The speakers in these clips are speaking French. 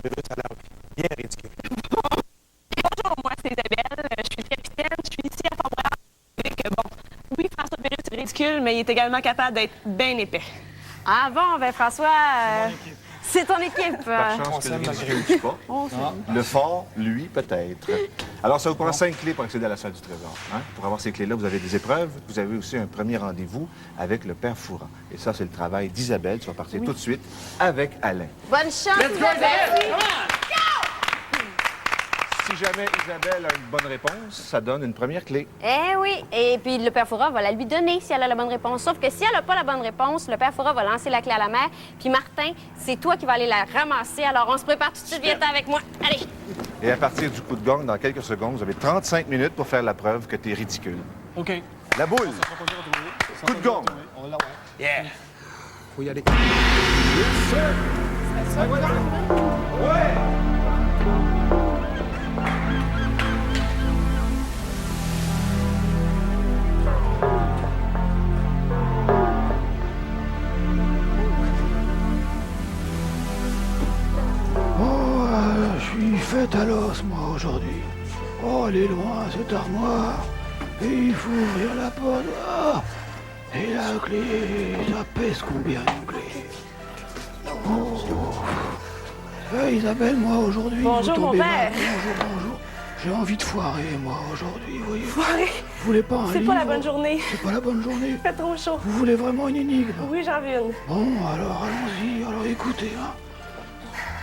ça a l'air bien ridicule. Bonjour, moi c'est Isabelle, je suis capitaine, je suis ici à Fort-Boyard. Bon, oui, François Pérus, c'est ridicule, mais il est également capable d'être bien épais. Ah bon, ben François, c'est ton équipe. Par chance que le ridicule ne tue pas. Le fort, lui, peut-être. Alors, ça vous prend 5 clés pour accéder à la salle du trésor. Hein? Pour avoir ces clés-là, vous avez des épreuves. Vous avez aussi un premier rendez-vous avec le père Fouras. Et ça, c'est le travail d'Isabelle. Tu vas partir tout de suite avec Alain. Bonne chance, Isabelle. Si jamais Isabelle a une bonne réponse, ça donne une première clé. Eh oui, et puis le père Fouras va la lui donner si elle a la bonne réponse. Sauf que si elle n'a pas la bonne réponse, le père Fouras va lancer la clé à la mer. Puis Martin, c'est toi qui vas aller la ramasser. Alors on se prépare tout de suite, viens avec moi. Allez. Et à partir du coup de gong, dans quelques secondes, vous avez 35 minutes pour faire la preuve que tu es ridicule. OK. La boule. Coup de gong. Yeah. Faut y aller. Je suis faite à l'os, moi, aujourd'hui. Oh, elle est loin, cette armoire. Et il faut ouvrir la porte. Ah, et la clé, ça pèse combien, une clé? Oh. Isabelle, moi, aujourd'hui... Bonjour, vous mon tombez père. mal. Bonjour. J'ai envie de foirer, moi, aujourd'hui, vous voyez. Foiré? Vous voulez pas un C'est livre? pas la bonne journée. C'est pas la bonne journée. Il fait trop chaud. Vous voulez vraiment une énigme? Oui, j'en veux une. Bon, alors, allons-y. Alors, écoutez, hein.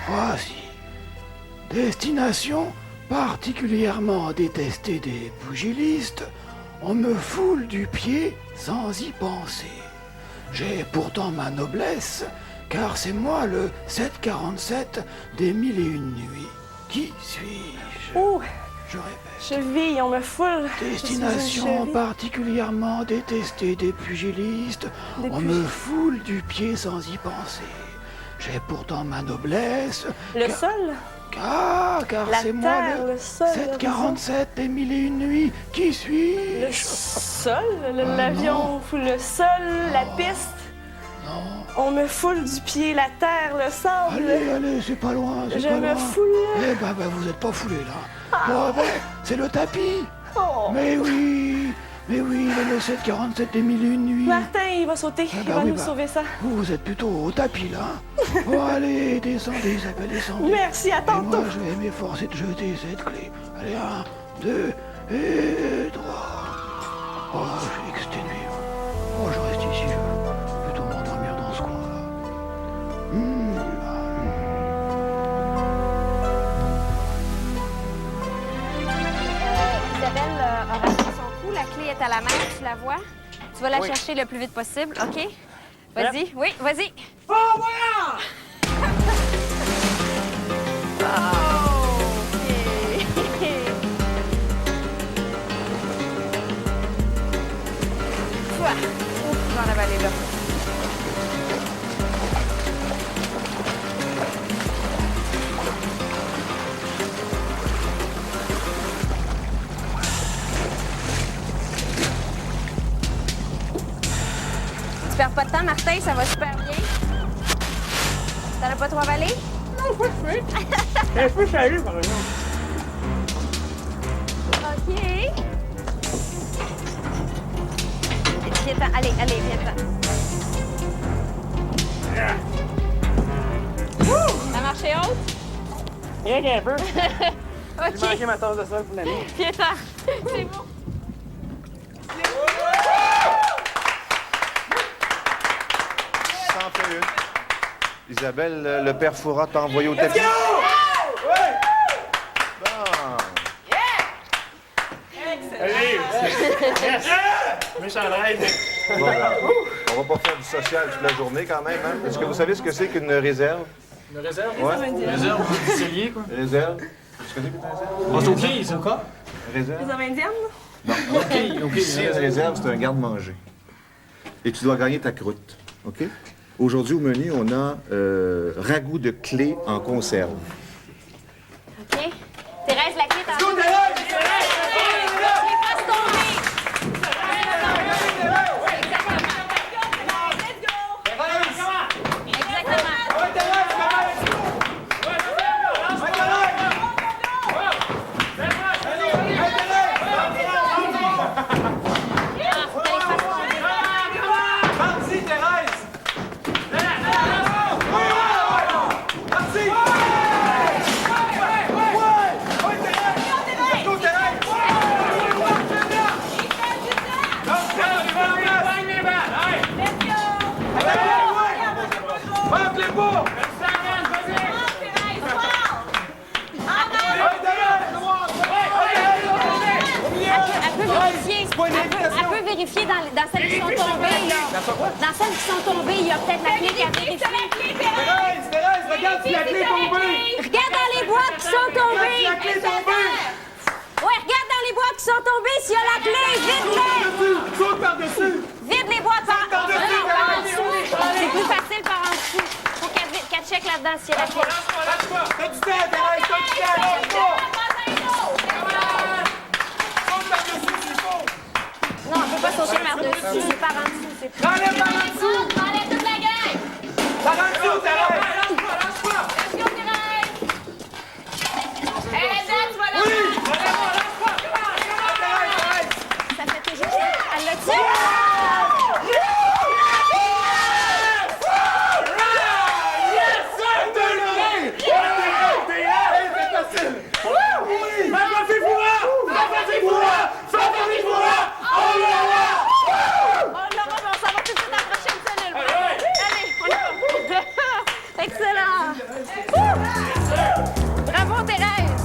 Voici. Destination particulièrement détestée des pugilistes, on me foule du pied sans y penser. J'ai pourtant ma noblesse, car c'est moi le 747 des 1001 nuits. Qui suis-je? Ouh, Je répète. cheville, on me foule. Destination Je suis une cheville. particulièrement détestée des pugilistes, on me foule du pied sans y penser. J'ai pourtant ma noblesse. Le sol? Car La c'est moi terre, le sol, 747 des 1001 nuits. Qui Le suis-je? sol? L'avion foule le sol, la piste? Non. On me foule du pied, la terre, le sable. Allez, c'est pas loin, c'est Je pas me loin. foule. Eh ben, vous êtes pas foulé là. Bon, ben, c'est le tapis. Oh. Mais oui, le 747 des 1001 nuits. Martin, il va sauter. Eh Il ben va oui, nous bah, sauver ça. Vous êtes plutôt au tapis là. Bon, allez, descendez, Isabelle, descendez. Merci, à Et tantôt. moi, je vais m'efforcer de jeter cette clé. Allez, 1, 2 et 3. Oh, je suis exténué. Oh, je reste ici. Je vais plutôt m'endormir dans ce coin-là. Isabelle a raté son coup, la clé est à la mer, tu la vois? Tu vas la chercher le plus vite possible, OK? Vas-y, oui, vas-y. Oh, voilà! Ouf, j'en avais allé là. Tu perds pas de temps, Martin, ça va super bien. T'en as pas trop avalé? Non, pas de suite. Un peu salé, par exemple. OK. Viens-t'en, allez, viens-t'en. Ça a marché haute? Rien qu'un peu. OK. J'ai manqué ma tasse de sol pour l'année. Viens-t'en. C'est bon. C'en fait une. Isabelle, le père Fouras t'a envoyé au tapis. Méchant rêve. Bon, ben, on va pas faire du social toute la journée quand même. Hein? Est-ce que vous savez ce que c'est qu'une réserve? Une réserve? Ouais. Réserve du cellier, quoi. Réserve. Tu connais une réserve? Oh, c'est OK, c'est quoi? Réserve? Les Amérindiennes? OK. Ici, une réserve, c'est un garde-manger. Et tu dois gagner ta croûte. OK? Aujourd'hui, au menu, on a ragoût de clé en conserve. OK. Thérèse, la clé est en dessous. qui sont tombés, il y a peut-être la clé qui a vérifié. Thérèse, regarde si la clé est tombée! Regarde dans les boîtes qui sont tombées! La clé est tombée! Ouais, regarde dans les boîtes qui sont tombées s'il y a la clé! Vide-les! Saute par-dessus! Vide les boîtes par par dessus, non, par en Thérèse! dessous! C'est plus facile par en dessous. Faut qu'elle check là-dedans s'il y a la clé. Lâche-moi! T'as du temps, Thérèse! T'as du temps! Lâche-moi! Saute par-dessus, c'est faux! Non, on peut pas sauter par-dessus, c'est par en dessous. C'est Enlève par en dessous! Enlève toute la gang! Par en dessous, Thérèse! Let's go, Thérèse! Hey, les gars, tu vas là! Oui! Enlève-moi, lâche-moi! Thérèse! Ça fait toujours ça. Elle l'a tué! On l'aura, mais on s'en va tout de suite à la prochaine cellule. Allez, on y va. Excellent. Bravo, Thérèse.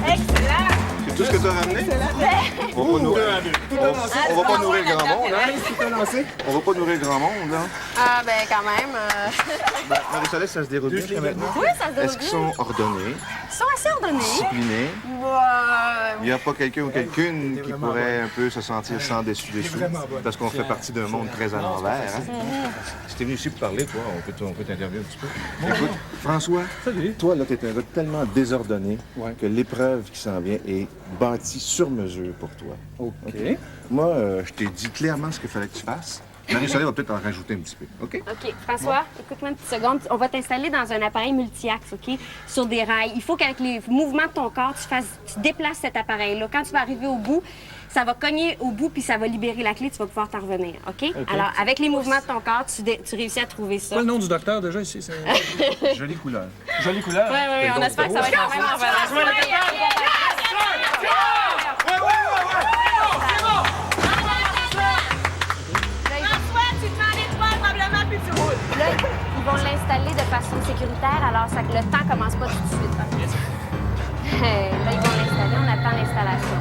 Excellent. C'est tout ce que tu as ramené? On va pas nourrir, on va pas nourrir grand monde, hein? On va pas nourrir grand monde, hein? Ah, ben quand même. Marie-Soleil, ça se déroule bien jusqu'à maintenant? Oui, ça se déroule Est-ce qu'ils sont ordonnés, Ils sont assez ordonnés. disciplinés? Ouais. Il n'y a pas quelqu'un ou quelqu'une qui pourrait un peu se sentir sans dessus-dessous? Parce qu'on fait partie d'un monde très à l'envers, hein? Si t'es venu ici pour parler, toi, on peut t'interviewer un petit peu. Écoute, François, toi, là, t'es un gars tellement désordonné que l'épreuve qui s'en vient est bâtie sur mesure pour toi. OK. Moi, je t'ai dit clairement ce qu'il fallait que tu fasses. Marie-Soleil va peut-être en rajouter un petit peu, OK? OK. François, écoute-moi une petite seconde. On va t'installer dans un appareil multi-axe, OK? Sur des rails. Il faut qu'avec les mouvements de ton corps, tu déplaces cet appareil-là. Quand tu vas arriver au bout, ça va cogner au bout puis ça va libérer la clé. Tu vas pouvoir t'en revenir, OK? Alors, avec les mouvements de ton corps, tu réussis à trouver ça. Quoi le nom du docteur déjà ici? Jolie couleur. Jolie couleur. Oui, on espère que ça va être quand même en valeur. François, tu te mets en étoile probablement puis tu roules. Là, ils vont l'installer de façon sécuritaire, alors ça, le temps commence pas tout de suite. Là, ils vont l'installer, on attend l'installation.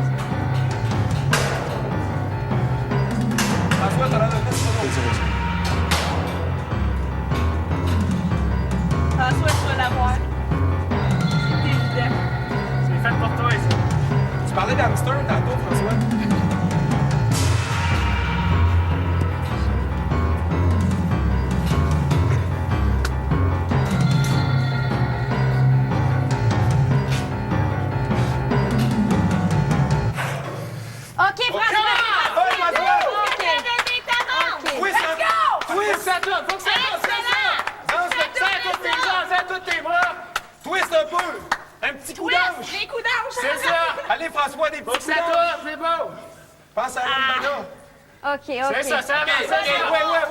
François, t'as l'air de faire ça. François, tu vas l'avoir. C'est évident. C'est fait pour toi, ça. Tu parlais d'hamster tantôt, François? OK, François! Twist ça tourne! Faut que ça tourne! Serre tous tes bras! Twist un peu! Un petit coup d'ange! Les coups d'ange! C'est ça! Allez, François, des petits coups d'ange! C'est beau! Pense à l'Almana! OK. C'est ça, ça avance!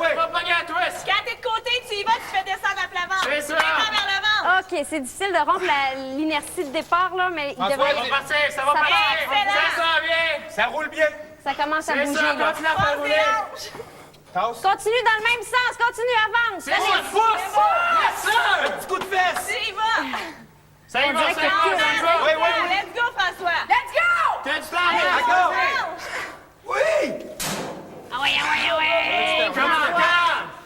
Ouais! Va pogner à twist! Quand t'es de côté, tu y vas, tu fais descendre à plat ventre. C'est ça. Descends vers le ventre. OK, c'est difficile de rompre l'inertie de départ, là, mais il François, devrait... ça va partir! Ça va partir! Ça s'en vient! Ça roule bien! Ça commence à C'est bouger, ça! là. Continue à faire rouler! Tasse! Continue dans le même sens, continue, avance! C'est ça! Pousse! Yes, ça! Un petit coup de fesse! Tu y vas. Ça y va, dirait ça que y va! Oui! Let's go, François. Let's go! T'as du temps! D'accord. Oui! Ah ouais! Comment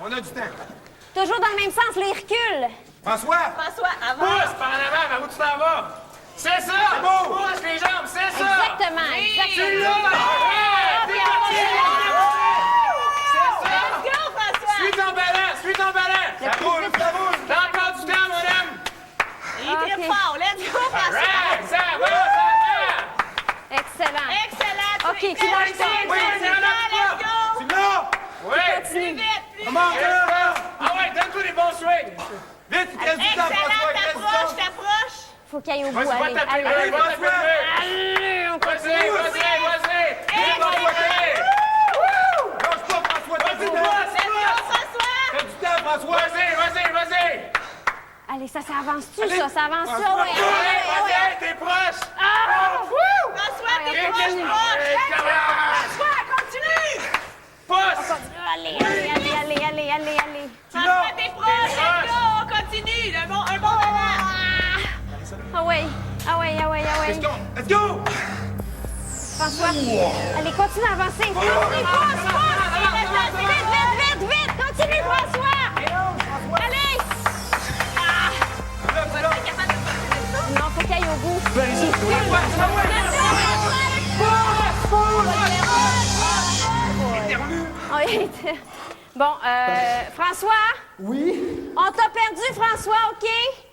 on a du temps! Toujours dans le même sens, les reculs! François! François, avance. Pousse par en avant, vers où tu t'en vas! C'est ça! Pousse les jambes, c'est ça! Exactement, Tu exactement. l'as! T'es parti! C'est ça! Let's go, François. Suis ton ballon! Suis ton ballon! Ça roule! Ça roule! T'as encore du temps, mon homme! Il est très fort. Let's go, François. Right! Ça va! Excellent. Excellent. OK, qui lâche pas? Oui, c'est un Let's go. Tu l'as! Oui! Plus vite, plus Comment vite. on fait? Ah ouais, donne-toi les bons swings! Vite, il te reste du temps, Excellent. François! Il te reste du T'approches, temps! t'approches. Faut qu'il aille au bout, Vas-y, va allez, taper! allez. Allez, va taper! Allez, on Vas-y, continue. vas-y! Viens, François! Lâche pas, François! T'as du temps! Let's go, François. T'as du temps, François! Vas-y! Allez, ça avance-tu, ça? Ça avance-tu? François, Ouais, ouais, ouais. vas-y, t'es proche! François, t'es Ouais, proche, continue. proche. Hey, François, continue. Pousse! Allez. François, t'es proche. Let's go. On ouais. Let's go! François, allez, continue d'avancer. Continue, pousse! Vite! Continue, François! Allez! Non, faut qu'il aille au bout. Bon, François? Oui? On t'a perdu, François, OK?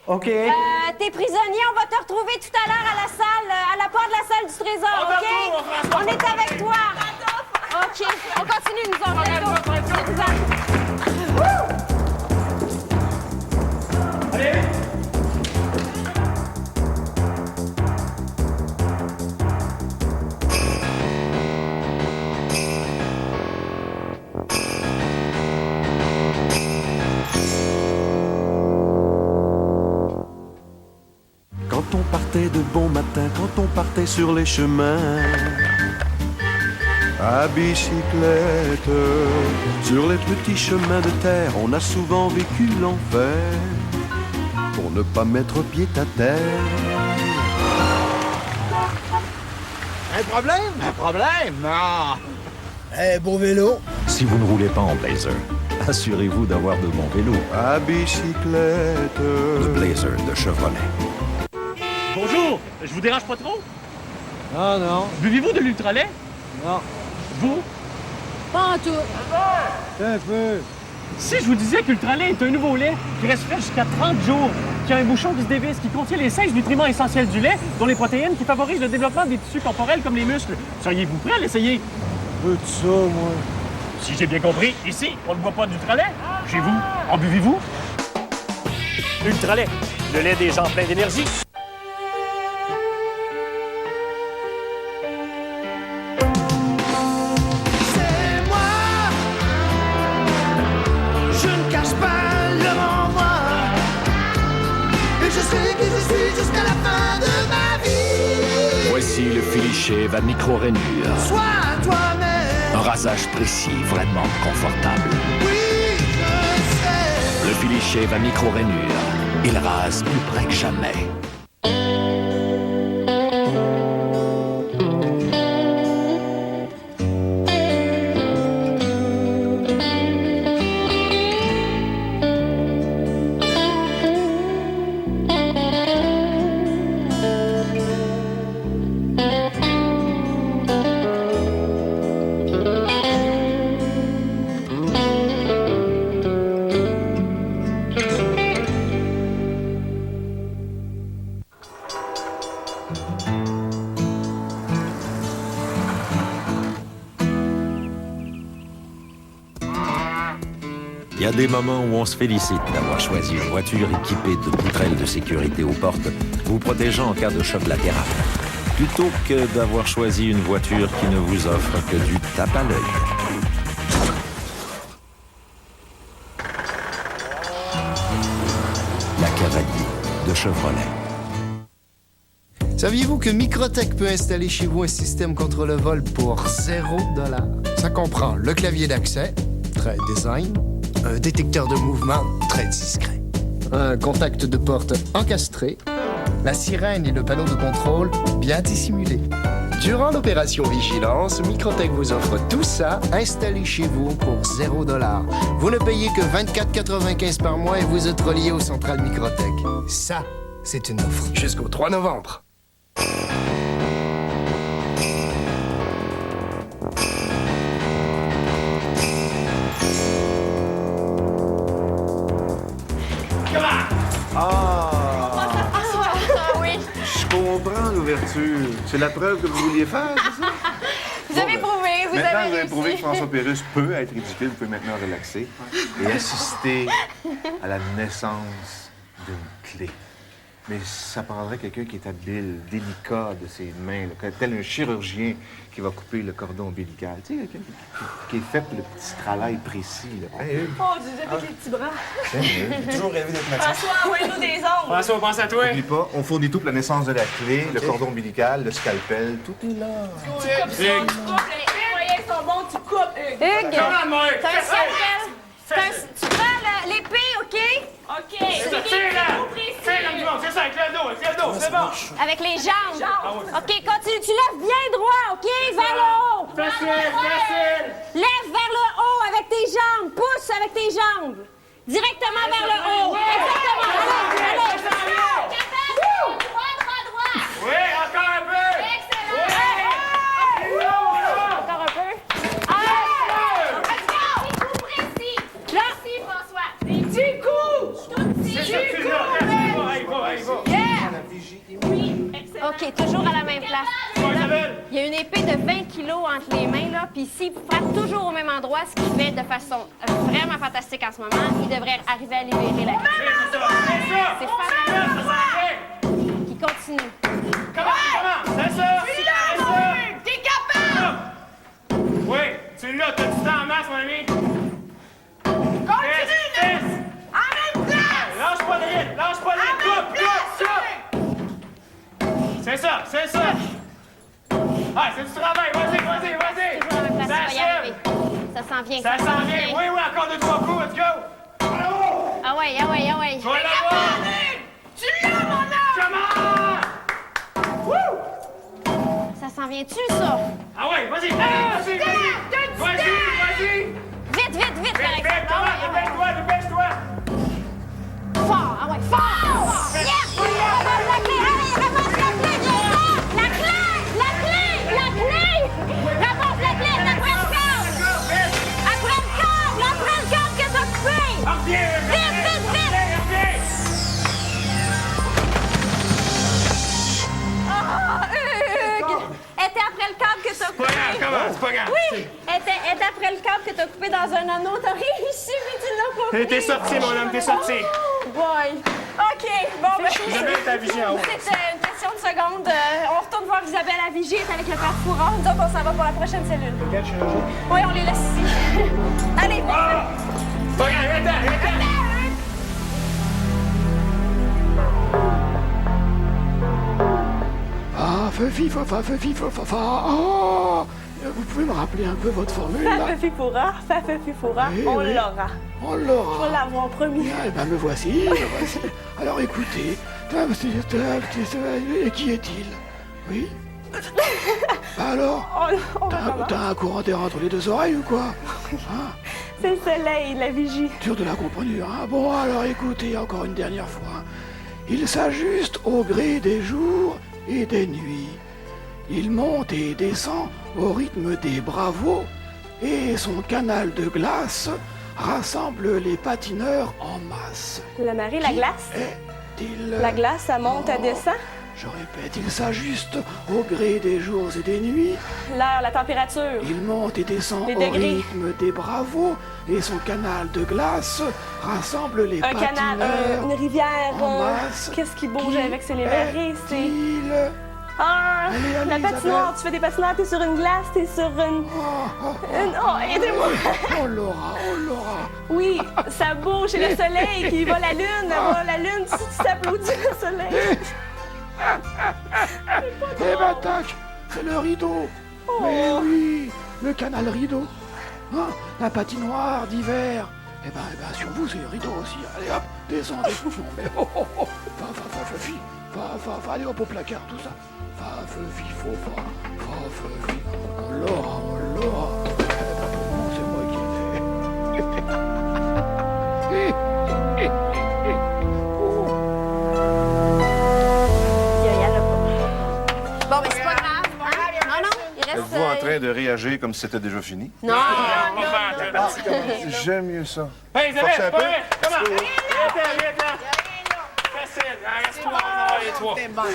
OK. T'es prisonnier, on va te retrouver tout à l'heure à la salle, à la porte de la salle du trésor, OK? On est avec toi. OK. On continue, nous autres. Let's go. Allez! Quand on partait de bon matin, quand on partait sur les chemins, à bicyclette, sur les petits chemins de terre, on a souvent vécu l'enfer, pour ne pas mettre pied à terre. Un problème? Un problème? Non. Beau vélo. Si vous ne roulez pas en Blazer, assurez-vous d'avoir de bons vélos. À bicyclette, le Blazer de Chevrolet. Bonjour, je vous dérange pas trop? Non, non. Buvez-vous de l'ultralait? Non. Vous? Pas en tout. Un peu. Si je vous disais que l'ultralait est un nouveau lait qui reste frais jusqu'à 30 jours, qui a un bouchon qui se dévisse, qui contient les 16 nutriments essentiels du lait, dont les protéines qui favorisent le développement des tissus corporels comme les muscles, seriez-vous prêt à l'essayer? Un peu de ça, moi. Si j'ai bien compris, ici, on ne boit pas d'ultralait. Chez vous, en buvez-vous? Ultralait, le lait des gens pleins d'énergie. Je ne cache pas le renvoi. Et je sais qui je suis jusqu'à la fin de ma vie. Voici le Filichet va micro-rainure. Sois toi-même. Un rasage précis, vraiment confortable. Oui, je sais. Le Filichet va micro-rainure. Il rase plus près que jamais. Il y a des moments où on se félicite d'avoir choisi une voiture équipée de poutrelles de sécurité aux portes, vous protégeant en cas de choc latéral, plutôt que d'avoir choisi une voiture qui ne vous offre que du tape à l'œil. La cavalier de Chevrolet. Saviez-vous que Microtech peut installer chez vous un système contre le vol pour $0? Ça comprend le clavier d'accès, très design, un détecteur de mouvement très discret, un contact de porte encastré, la sirène et le panneau de contrôle bien dissimulés. Durant l'opération Vigilance, Microtech vous offre tout ça installé chez vous pour $0. Vous ne payez que $24,95 par mois et vous êtes relié aux centrales Microtech. Ça, c'est une offre jusqu'au 3 novembre. Oui. Je comprends l'ouverture. C'est la preuve que vous vouliez faire, c'est ça? Vous avez prouvé, vous Maintenant, avez vous avez prouvé que réussi. François Pérusse peut être ridicule. Vous pouvez maintenant relaxer et assister à la naissance d'une clé. Mais ça prendrait quelqu'un qui est habile, délicat de ses mains, là, tel un chirurgien qui va couper le cordon ombilical. Tu sais, quelqu'un qui est fait pour le petit travail précis. Là. Hey, Hugues. Oh, Dieu, avec les petits bras. J'ai toujours rêvé d'être médecin. François, envoie-nous des ongles. François, pense à toi. N'oublie pas, on fournit tout pour la naissance de la clé, le cordon ombilical, le scalpel, tout est là. Tu coupes ça, tu coupes. Les moyens sont bons, tu coupes, Hugues. Hugues, Comment, moi? t'as un scalpel. Tu prends l'épée, OK? OK. C'est là. trop précis. comme du monde, c'est ça, avec le dos, c'est bon. Avec les jambes. OK, continue. Tu lèves bien droit, OK? Vers le haut. Facile. Lève vers le haut avec tes jambes. Pousse avec tes jambes. Directement vers le haut. Exactement. Allez. Oui, encore un peu. Encore un peu. OK, toujours à la même place. Il y a une épée de 20 kilos entre les mains, là, puis s'il frappe toujours au même endroit, ce qu'il fait de façon vraiment fantastique en ce moment, il devrait arriver à libérer la vie. C'est fantastique. Qui continue. Comment? C'est ça. T'es capable! Oui, tu l'as, t'as du temps en masse, mon ami. Continue! En même temps! Lâche pas les coupe! C'est ça! Ah, c'est du travail, vas-y! Toujours à la même place, ça va y arriver. Ça s'en vient. Ça s'en vient! Oui, encore 2-3 coups, let's go! Ah ouais. Tu vas l'avoir! Tu l'as, mon homme! Comment? Ça s'en vient-tu, ça? Ah ouais, vas-y! Vas-y! Vite, par exemple. Dépêche-toi! Fort, ah ouais, fort! Yes! Ramasse la clé! Allez, ramasse la clé, Jason! La clé! Ramasse la clé, après le câble que t'as coupé! Reviens! Vite! Ah, Hugues! Était après le câble que t'as coupé. C'est pas grave! Oui! Était après le câble que t'as coupé dans un anneau. T'as réussi, mais tu l'as pas T'es sorti, mon homme, t'es sorti! Oh boy! OK, bon, ben... Isabelle, ta vigie en haut. C'était une question de seconde. On retourne voir Isabelle à Vigie, elle est avec le père Fourant. Nous autres, on s'en va pour la prochaine cellule. Quel chirurgien? Oui, on les laisse ici. Allez, bon. Pas grave, viens-t'en! Ah, Fufi, fa. Ah, vous pouvez me rappeler un peu votre formule, là? Fafi Foura, Oui, on oui. l'aura. On l'aura. Faut l'avoir en premier. Bien, eh ben, me voici. Alors, écoutez. Et qui est-il? Oui? Bah alors? On va comment? T'as un courant d'air entre les deux oreilles ou quoi? Hein? C'est le soleil, la vigie. Sûr de la comprendre, hein? Bon, alors écoutez encore une dernière fois. Il s'ajuste au gré des jours et des nuits. Il monte et descend au rythme des bravos et son canal de glace rassemble les patineurs en masse. La marée, la glace. Est-il... La glace, ça monte, elle descend. Je répète, il s'ajuste au gré des jours et des nuits. L'air, la température. Il monte et descend Les au degrés. rythme des bravos et son canal de glace rassemble les Un patineurs canal, une rivière. en masse. Qu'est-ce qui bouge Qui avec? C'est les marées, c'est... est-il? Ah, Allez, la patinoire. Isabelle. Tu fais des patinoires, t'es sur une glace, t'es sur une... Oh, aidez-moi. On l'aura. Oui, ça bouge, c'est le soleil qui va la lune. La lune, tu t'applaudis le soleil. Eh ben tac, c'est le rideau. Mais oui, le canal rideau. Hein, la patinoire d'hiver. Eh ben, sur vous, c'est le rideau aussi. Allez hop, descendez. Non mais va, Fufi. Va, allez hop au placard, tout ça. Va, Fufi, faut pas. Fufi. On l'aura. Eh ben, pour moi, c'est moi qui l'ai. Bon, mais c'est pas grave. Hein? Non, il reste... Êtes-vous en train de réagir comme si c'était déjà fini? Non. J'aime mieux ça. Hey, Forcez un Isabelle, peu. pas vrai? Comment? Viens-t'en! Facile, reste-toi, on va avoir les trois.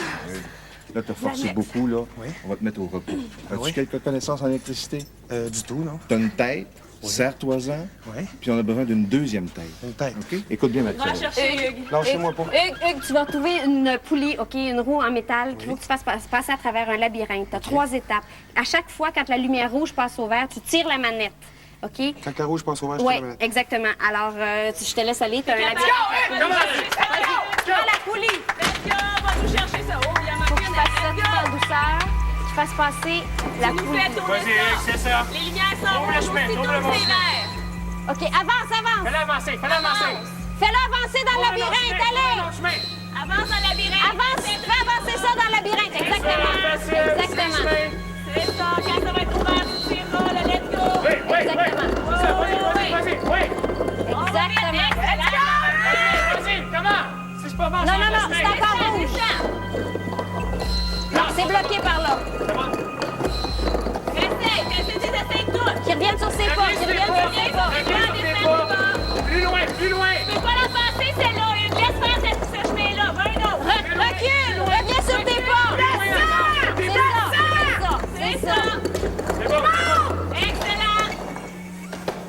Là, t'as forcé beaucoup, là. On va te mettre au repos. As-tu quelques connaissances en électricité? Du tout, non? T'as une tête, serre-toi-en, Oui. puis on a besoin d'une deuxième tête. Une tête. OK? Écoute bien, Va Mathieu. chercher Hugues. Lâchez-moi pas. Hugues, tu vas trouver une poulie, OK, une roue en métal qu'il faut que tu fasses passer à travers un labyrinthe. Tu as 3 étapes. À chaque fois, quand la lumière rouge passe au vert, tu tires la manette. OK? Quand la rouge passe au vert, je Oui, tire la manette. exactement. Alors, je te laisse aller. Tu as un labyrinthe. Prends la poulie. Let's go, va nous chercher ça. Oh, il y a Faut que tu marqué fasses ça tout en douceur. Tu fasses passer la poulie. Vas-y, Hugues, c'est ça. Les lumières sont Ouvre le rouges, chemin, aussitôt ouvre le c'est chemin. vert. OK, avance. Fais-le avancer, fais-le avancer. Fais-le avancer dans le labyrinthe, allez! Avance dans le labyrinthe. Avance, fais avancer ça dans le labyrinthe. Exactement. Exactement. C'est ça, quand ça va être ouvert, tu tireras, le let's go. Oui, oui, Exactement. oui. Ça, vas-y, vas-y, oui. Exactement. Vas-y, comment? Si je peux pas Non, non, non, c'est encore rouge. Non, c'est bloqué par là. Essaye tout. Qui reviennent sur ses pas, qui reviennent sur ses pas. Plus loin, plus loin. Tu peux pas la passer, celle-là. Laisse faire ce chemin-là. Va un autre. Recule, reviens sur tes pas. C'est ça. C'est bon. Excellent.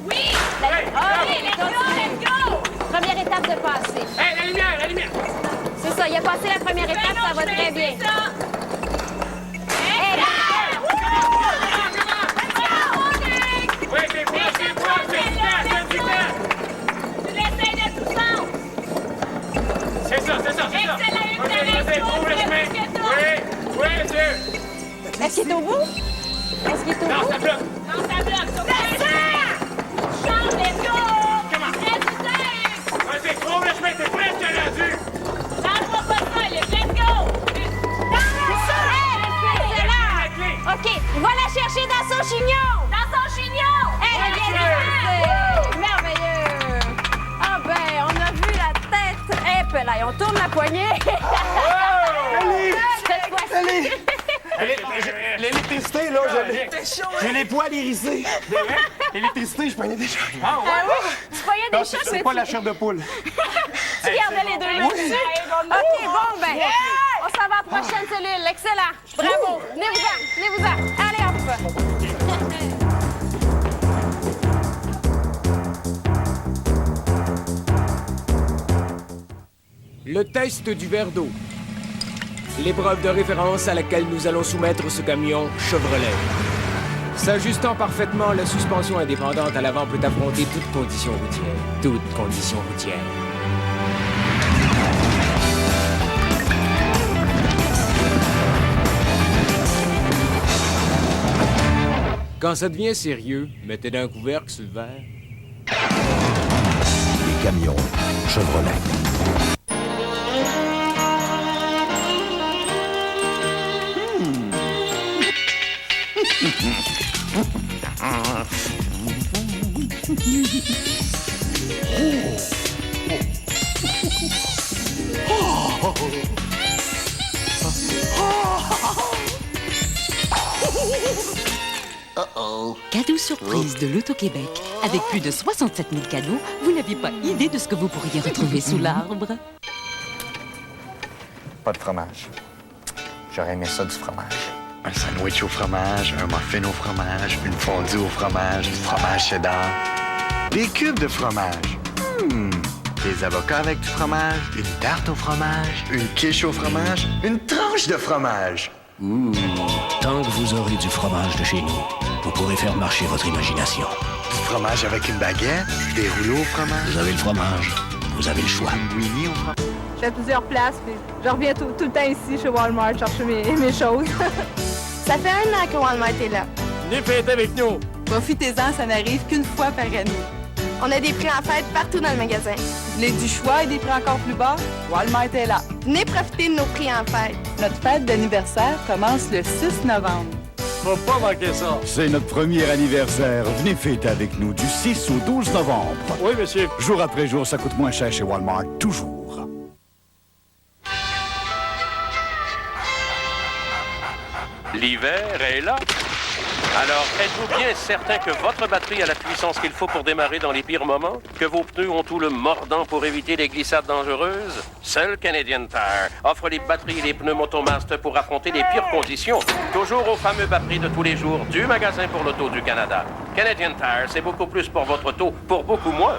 Oui. OK, Let's go. Première étape de passer. Hey, la lumière, la lumière. C'est ça, il a passé la première étape, ça va très bien. C'est ça. Hey, là! Oui, c'est quoi, c'est quoi, c'est Tu l'essayes de tout sens. C'est ça, c'est ça, c'est ça. Excellent, OK, vas-y, trouve le chemin. Oui, oui, monsieur. Est-ce qu'il est au bout? Est-ce qu'il est au Non, bout? ça bloque. Non, ça bloque. Change, let's go. Comment? Reste du temps. Vas-y, trouve le chemin, t'es presque rendu. Lâche-moi pas ça, let's go. Excellent! OK, va la chercher dans son chignon! Dans son chignon. Elle vient de passer! Merveilleux! Ah ben, on a vu la tête. Eh, puis là, on tourne la poignée. Cette fois-ci. L'électricité, là, j'ai les poils hérissés. L'électricité, je prenais des choses. Ah, Ah oui? Tu voyais des choses, C'est pas la chair de poule. tu gardais les deux mains dessus? OK, bon, ben, on s'en va à la prochaine cellule. Excellent. Bravo. Venez-vous-en, venez-vous-en. Allez, hop. Le test du verre d'eau. L'épreuve de référence à laquelle nous allons soumettre ce camion Chevrolet. S'ajustant parfaitement, la suspension indépendante à l'avant peut affronter toute condition routière. Toute condition routière. Quand ça devient sérieux, mettez d'un couvercle sur le verre. Les camions Chevrolet. Cadeau surprise de l'Auto-Québec. Avec plus de 67 000 cadeaux, vous n'avez pas idée de ce que vous pourriez retrouver sous l'arbre. Pas de fromage. J'aurais aimé ça, du fromage. Un sandwich au fromage, un muffin au fromage, une fondue au fromage, du fromage cheddar. Des cubes de fromage. Des avocats avec du fromage, une tarte au fromage, une quiche au fromage, une tranche de fromage. Tant que vous aurez du fromage de chez nous, vous pourrez faire marcher votre imagination. Du fromage avec une baguette, des rouleaux au fromage. Vous avez le fromage, vous avez le choix. Une Winnie au fromage. Je fais plusieurs places, puis je reviens tout le temps ici, chez Walmart, chercher mes choses. Ça fait 1 an que Walmart est là. Venez fêter avec nous. Profitez-en, ça n'arrive qu'une fois par année. On a des prix en fête partout dans le magasin. Vous voulez du choix et des prix encore plus bas? Walmart est là. Venez profiter de nos prix en fête. Notre fête d'anniversaire commence le 6 novembre. Faut pas manquer ça. C'est notre premier anniversaire. Venez fêter avec nous du 6 au 12 novembre. Oui, monsieur. Jour après jour, ça coûte moins cher chez Walmart, toujours. L'hiver est là. Alors, êtes-vous bien certain que votre batterie a la puissance qu'il faut pour démarrer dans les pires moments? Que vos pneus ont tout le mordant pour éviter les glissades dangereuses? Seul Canadian Tire offre les batteries et les pneus Motomast pour affronter les pires conditions. Toujours au fameux bas prix de tous les jours du magasin pour l'auto du Canada. Canadian Tire, c'est beaucoup plus pour votre auto, pour beaucoup moins.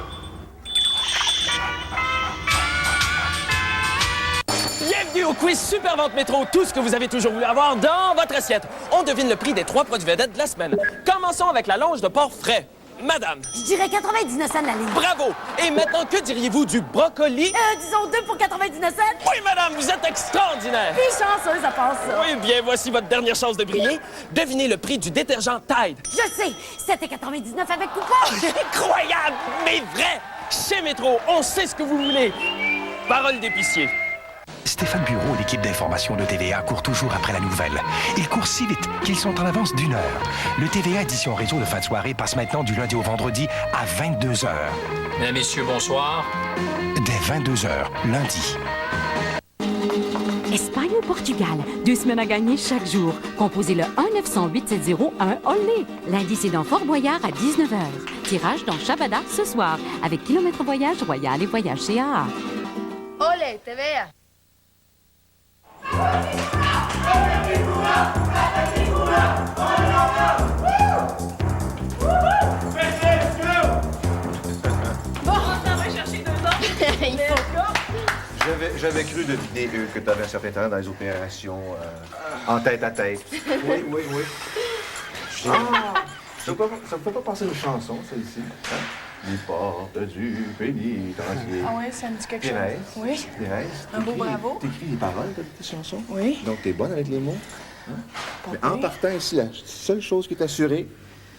Bienvenue au quiz Super Vente Métro, tout ce que vous avez toujours voulu avoir dans votre assiette. On devine le prix des 3 produits vedettes de la semaine. Commençons avec la longe de porc frais. Madame. Je dirais 99 cents la ligne. Bravo! Et maintenant, que diriez-vous du brocoli? Disons 2 pour 99 cents. Oui, madame, vous êtes extraordinaire! Puis chanceuse, ça passe ça. Oui, bien, voici votre dernière chance de briller. Devinez le prix du détergent Tide. Je sais, 7,99 avec coupon. Incroyable, mais vrai! Chez Métro, on sait ce que vous voulez. Parole d'épicier. Stéphane Bureau et l'équipe d'information de TVA courent toujours après la nouvelle. Ils courent si vite qu'ils sont en avance d'1 heure. Le TVA Édition Réseau de fin de soirée passe maintenant du lundi au vendredi à 22 heures. Mesdames, Messieurs, bonsoir. Dès 22 heures, lundi. Espagne ou Portugal, 2 semaines à gagner chaque jour. Composez le 1-900-8701 Olé. Lundi, c'est dans Fort Boyard à 19h. Tirage dans Chabada ce soir avec Kilomètre Voyage Royal et Voyage CAA. Olé, TVA. Bon, on va chercher 2 ans. Il faut. J'avais cru deviner que tu avais un certain talent dans les opérations en tête à tête. Oui. Ça me fait pas penser à une chanson, celle-ci. Hein? Les portes du pénitencier. Ah oui, ça me dit quelque chose. Thérèse. Oui. Thérèse. Un beau bravo. T'écris les paroles de tes chansons? Oui. Donc, t'es bonne avec les mots? Hein? Mais en partant ici, la seule chose qui est assurée,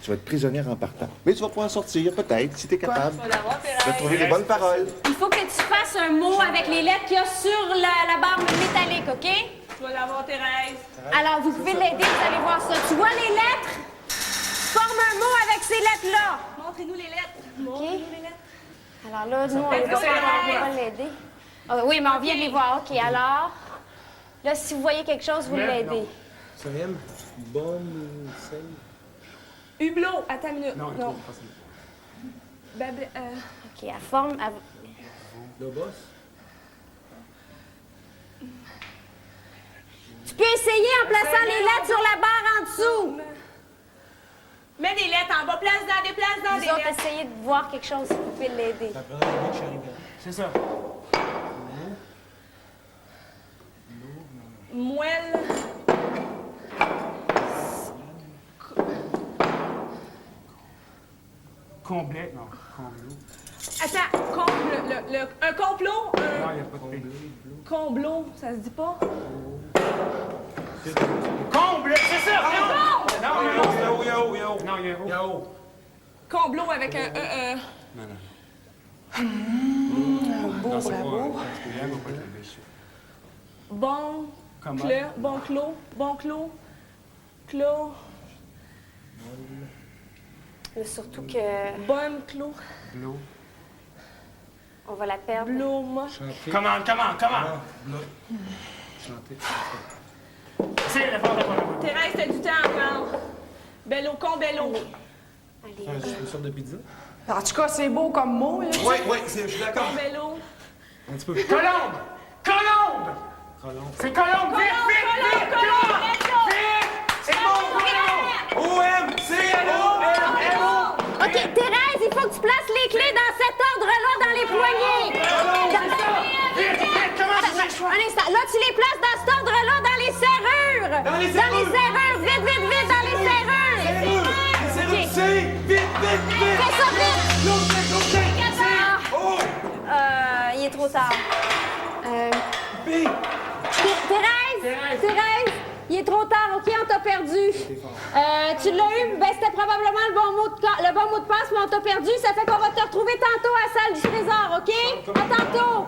tu vas être prisonnière en partant. Mais tu vas pouvoir sortir, peut-être, si t'es capable de trouver les bonnes paroles. Il faut que tu fasses un mot avec les lettres qu'il y a sur la barre métallique, OK? Tu vas l'avoir, Thérèse. Alors, vous pouvez l'aider, vous allez voir ça. Tu vois les lettres? Forme un mot avec ces lettres-là. Montrez-nous les lettres. OK? Alors là, nous, on peut être va que pas l'aider. Ah, oui, mais on vient de les voir. OK, alors, là, si vous voyez quelque chose, vous l'aidez. Ça rime. Bonne, celle. Hublot, attends une minute. Non. OK, à forme... Lobos. Tu peux essayer en plaçant les lettres sur la barre en dessous. Mets des lettres en bas, place dans des Vous autres, lettres. essayez de voir quelque chose, si vous pouvez l'aider. C'est ça. Moelle. Complet, non. Complot. Attends, un complot? Non, il n'y a pas de complot. Comblot, ça se dit pas? Comble, c'est ça! Non, Yo. Comblot avec un Non, c'est pas. Bon. Comment? Clos. Mais surtout que... Bonne clos. Bleu. On va la perdre. Blôme. Comment? Chanter. C'est la porte de Thérèse, t'as du temps encore. Bello, combello. Allez. C'est une sorte de pizza? En tout cas, c'est beau comme mot. Là. Oui, je suis d'accord. Combello. Un petit peu. Colombe! C'est Colombe! Vite! C'est bon! O-M-C-L-O-M-M-O! OK, Thérèse, il faut que tu places les clés dans cet ordre-là, dans les poignées. Un instant. Là, tu les places dans cet ordre-là, dans les serrures. Dans les serrures. Vite, dans les serrures. Vite! Fais ça vite. Il est trop tard. Thérèse, il est trop tard, OK? On t'a perdu. Tu l'as eu? Ben, c'était probablement le bon mot de passe, mais on t'a perdu. Ça fait qu'on va te retrouver tantôt à la salle du trésor, OK? À tantôt.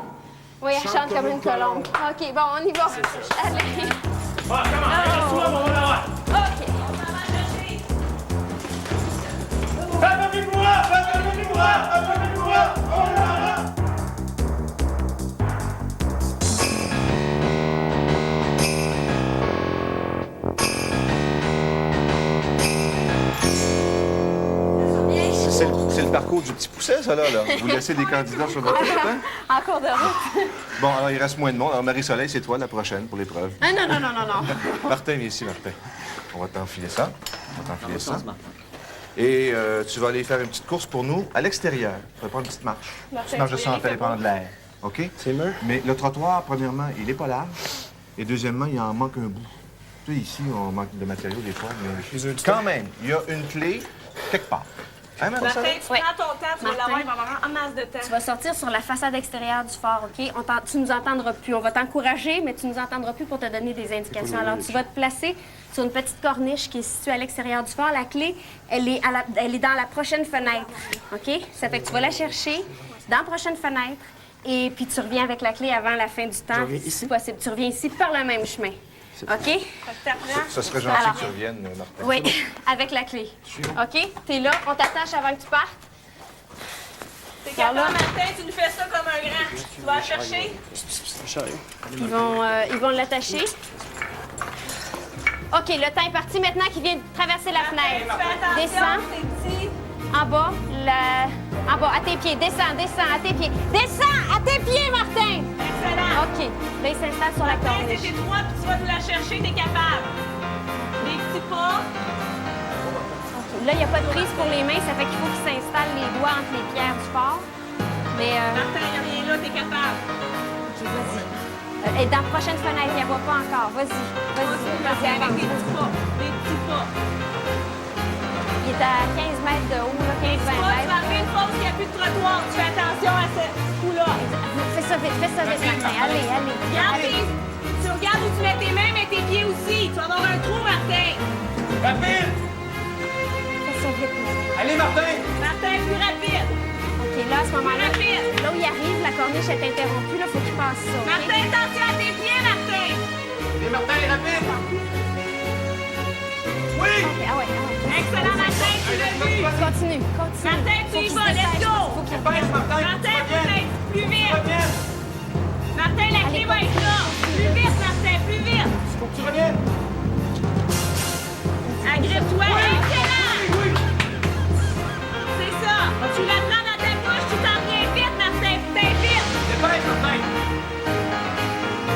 Oui, elle chante comme une colombe. OK, bon, on y va. Allez. OK. C'est le parcours du petit pousset, ça, là. Vous laissez des candidats sur votre tête, hein? En cours de route. Bon, alors, il reste moins de monde. Alors, Marie-Soleil, c'est toi la prochaine pour l'épreuve. Ah non. Martin, viens ici, Martin. On va t'enfiler ça. Et tu vas aller faire une petite course pour nous à l'extérieur. Tu vas prendre une petite marche. Petite marche de santé, aller prendre de l'air. OK? C'est mieux. Mais le trottoir, premièrement, il n'est pas large. Et deuxièmement, il en manque un bout. Tu sais, ici, on manque de matériaux des fois, mais quand même, il y a une clé quelque part. Hein, Martin, tu prends ton temps, tu vas l'avoir, il va avoir en masse de temps. Tu vas sortir sur la façade extérieure du fort, OK? Tu nous entendras plus. On va t'encourager, mais tu nous entendras plus pour te donner des indications. Alors, tu vas te placer sur une petite corniche qui est située à l'extérieur du fort. La clé, elle est dans la prochaine fenêtre, OK? Ça fait que tu vas la chercher dans la prochaine fenêtre Et puis tu reviens avec la clé avant la fin du temps, si possible. Tu reviens ici par le même chemin. OK? Ça serait gentil Alors, que tu reviennes, Martin. Oui, avec la clé. OK? T'es là, on t'attache avant que tu partes. T'es capable, Martin, tu nous fais ça comme un grand. Tu vas la chercher. Ils vont l'attacher. OK, le temps est parti. Maintenant qu'il vient de traverser la fenêtre. Descends. En bas, en bas, à tes pieds. Descends à tes pieds. Descends à tes pieds, Martin! Excellent. OK. Là, il s'installe sur la Martin, corniche. c'est toi, puis tu vas nous la chercher, t'es capable. Des petits pas. OK. Là, il n'y a pas de prise pour les mains, ça fait qu'il faut qu'il s'installe les doigts entre les pierres du fort. Mais, Martin, il n'y a rien là, t'es capable. OK, vas-y. Et dans la prochaine fenêtre, il n'y en voit pas encore. Vas-y. Vas-y, avec des petits pas. Des petits pas. Il est à 15 mètres de haut, là, 15-20 Tu vas mètres. frapper une fois où il n'y a plus de trottoir. Tu fais attention à ce coup-là. Fais ça vite, Martin. Allez. Regarde, tu regardes où tu mets tes mains, mais tes pieds aussi. Tu vas avoir un trou, Martin. Rapide! Fais ça vite, Martin. Allez, Martin! Martin, plus rapide. OK, là, à ce moment-là, là où il arrive, la corniche est interrompue. Là, il faut qu'il passe ça. OK? Martin, attention à tes pieds, Martin. Allez, Martin, rapide! Oui! OK, ah ouais. Excellent, Martin, tu l'as vu. Continue. Martin, tu y vas, let's go. Martin, plus vite. Martin, la clé va être là. Plus vite, Martin, plus vite. Faut que tu reviennes. Agrippe-toi. Excellent. C'est ça. Tu la prends dans ta bouche, tu t'en viens vite, Martin. Putain, vite. Dépêche, Martin.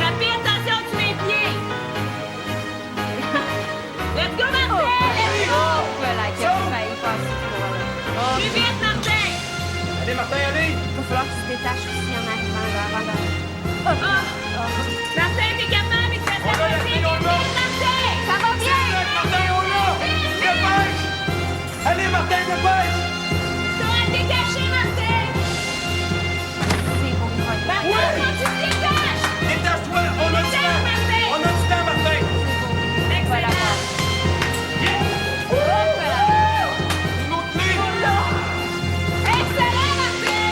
Rapide, attention, tu mets les pieds. Let's go, Martin. Let's go. Voilà, qui a failli passer. Plus vite, Martin. Allez, Martin, allez. Il va falloir qu'il se détache aussi en arrivant, là, avant de... Martin, t'es capable, mais tu fais ça vite, Martin. Ça va bien. Martin, on l'a. Dépêche. Allez, Martin, dépêche. Tu dois te détacher, Martin. Martin, quand tu te détaches. Détache-toi, on a du temps. Martin. On a du temps, Martin. Excellent. Une autre clé. Excellent, Martin.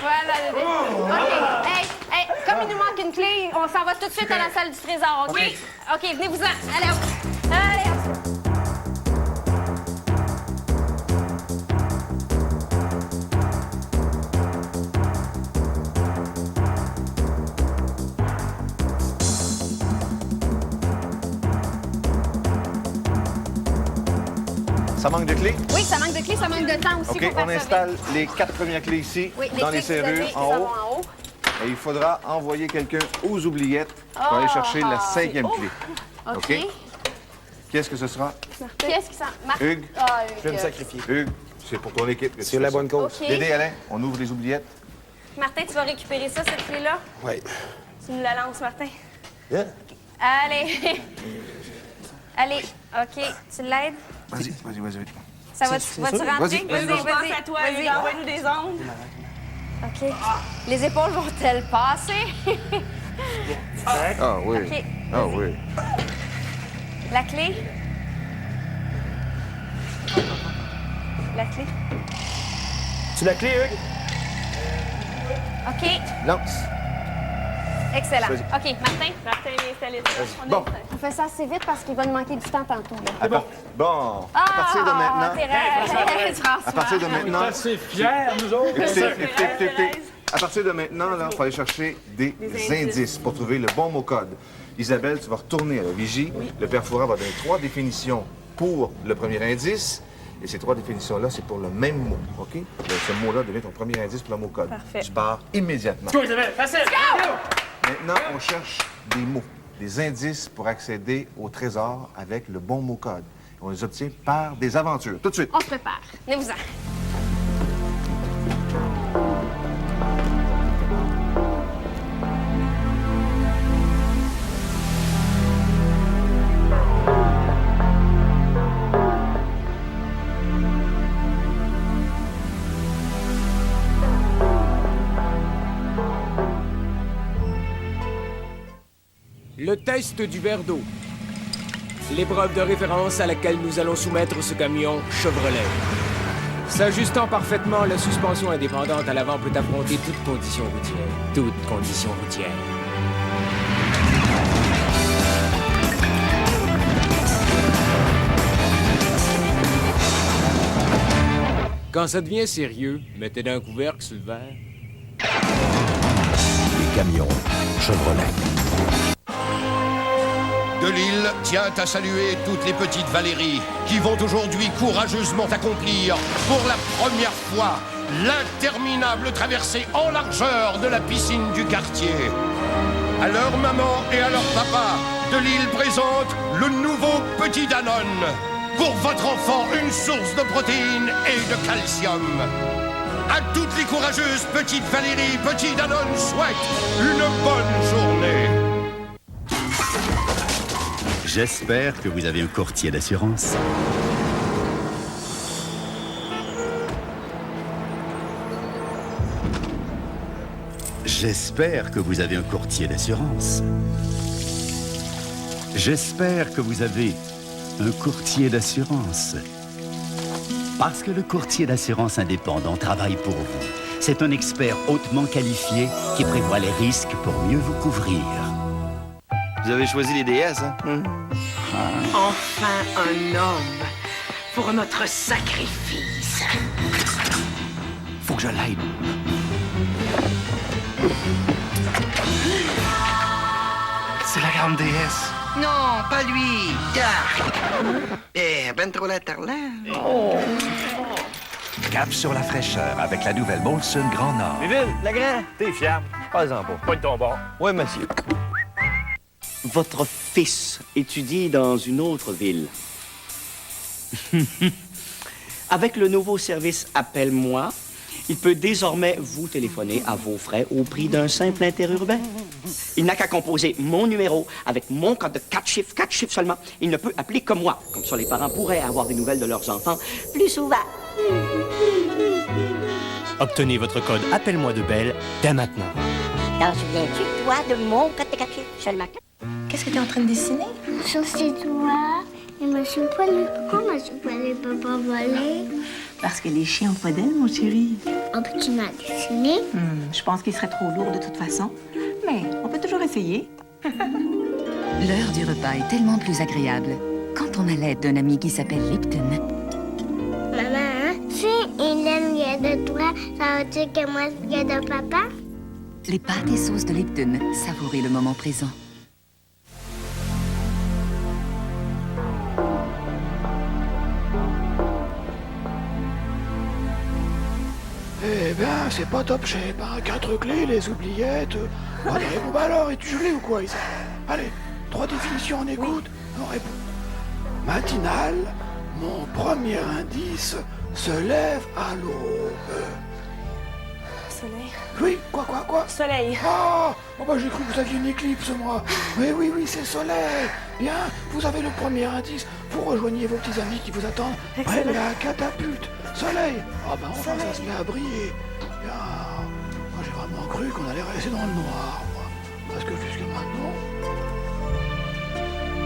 Voilà. OK. Hey, comme il nous manque une clé, on s'en va tout de suite à la salle du trésor, OK? Oui. OK, venez-vous-en. Allez, hop. Allez, hop. Ça manque de clés? Oui, ça manque de clés, ça manque de temps aussi OK, pour faire on ça installe vite. les 4 premières clés ici, Oui, dans les clés que vous avez, serrures, en ça haut. va en haut. Et il faudra envoyer quelqu'un aux oubliettes pour aller chercher la 5e clé. OK. Qu'est-ce que ce sera? Qu'est-ce que ça... Hugues? Ah, Je vais me sacrifier. Hugues, c'est pour ton équipe. que tu C'est fais la ça. bonne cause. OK. Dédé, Alain, on ouvre les oubliettes. Martin, tu vas récupérer ça, cette clé-là? Oui. Tu nous la lances, Martin. Yeah. Allez. Allez, OK. Tu l'aides? Vas-y. Ça va, vas-tu rentrer? Vas-y. On pense à toi, Vas-y. Hugues, envoie-nous des ondes. OK. Les épaules vont-elles passer? Ah oui. OK. Ah oui. La clé? La clé? Tu la clé, Hugues? OK. Lance. Excellent. Vas-y. OK, Martin? Martin, viens installer ça. Bon. On fait ça assez vite parce qu'il va nous manquer du temps tantôt. Là. Bon. À partir de maintenant. À partir de maintenant. C'est fier, nous autres. Écoutez. À partir de maintenant, là, il faut aller chercher des indices pour trouver le bon mot code. Isabelle, tu vas retourner à la vigie. Oui. Le père Fouras va donner 3 définitions pour le premier indice. Et ces 3 définitions-là, c'est pour le même mot, OK? Ce mot-là devient ton premier indice pour le mot code. Parfait. Tu pars immédiatement. Go, Isabelle, facile. Maintenant, on cherche des mots, des indices pour accéder au trésor avec le bon mot code. On les obtient par des aventures. Tout de suite. On se prépare. Venez-vous-en. Le test du verre d'eau. L'épreuve de référence à laquelle nous allons soumettre ce camion Chevrolet. S'ajustant parfaitement, la suspension indépendante à l'avant peut affronter toute condition routière. Toute condition routière. Quand ça devient sérieux, mettez d'un couvercle sur le verre. Les camions Chevrolet. Delisle tient à saluer toutes les petites Valéries qui vont aujourd'hui courageusement accomplir, pour la première fois, l'interminable traversée en largeur de la piscine du quartier. À leur maman et à leur papa, Delisle présente le nouveau Petit Danone. Pour votre enfant, une source de protéines et de calcium. À toutes les courageuses petites Valéries, Petit Danone souhaite une bonne journée. J'espère que vous avez un courtier d'assurance. J'espère que vous avez un courtier d'assurance. J'espère que vous avez un courtier d'assurance. Parce que le courtier d'assurance indépendant travaille pour vous. C'est un expert hautement qualifié qui prévoit les risques pour mieux vous couvrir. Vous avez choisi les déesses, hein? Enfin un homme pour notre sacrifice. Faut que je l'aide. C'est la grande déesse. Non, pas lui. Dark. Eh, ben trop laterlaire. Cap sur la fraîcheur avec la nouvelle Molson Grand Nord. Méville, la grande, t'es fiable. Pas-en pas. Pas de ton bord. Oui, monsieur. Votre fils étudie dans une autre ville. Avec le nouveau service Appelle-moi, il peut désormais vous téléphoner à vos frais au prix d'un simple interurbain. Il n'a qu'à composer mon numéro avec mon code de 4 chiffres seulement. Il ne peut appeler que moi. Comme ça, les parents pourraient avoir des nouvelles de leurs enfants plus souvent. Obtenez votre code Appelle-moi de Belle dès maintenant. T'en souviens-tu, toi, de mon code de 4 chiffres seulement? Qu'est-ce que tu es en train de dessiner? Sur ces doigts, et monsieur Poilu. Pourquoi monsieur Poilu peut pas voler? Parce que les chiens ont pas d'ailes, mon chéri. Oh, puis tu m'as dessiné? Je pense qu'il serait trop lourd de toute façon. Mais on peut toujours essayer. L'heure du repas est tellement plus agréable quand on a l'aide d'un ami qui s'appelle Lipton. Maman, si il aime de toi, ça veut dire que moi, je de papa? Les pâtes et sauces de Lipton, savourez le moment présent. Eh bien, c'est pas top shape, hein. 4 clés, les oubliettes. Allez, bon, bah alors, es-tu gelé ou quoi, Isa? Allez, 3 définitions, on écoute, on répond. Matinale, mon premier indice se lève à l'aube. Soleil. Oui, quoi? Soleil. Oh, bah j'ai cru que vous aviez une éclipse, moi. Oui, c'est soleil. Bien, vous avez le premier indice. Vous rejoignez vos petits amis qui vous attendent près de la catapulte. Soleil. Ah bah enfin, ça se met à briller. Bien, moi j'ai vraiment cru qu'on allait rester dans le noir, moi. Parce que jusque maintenant,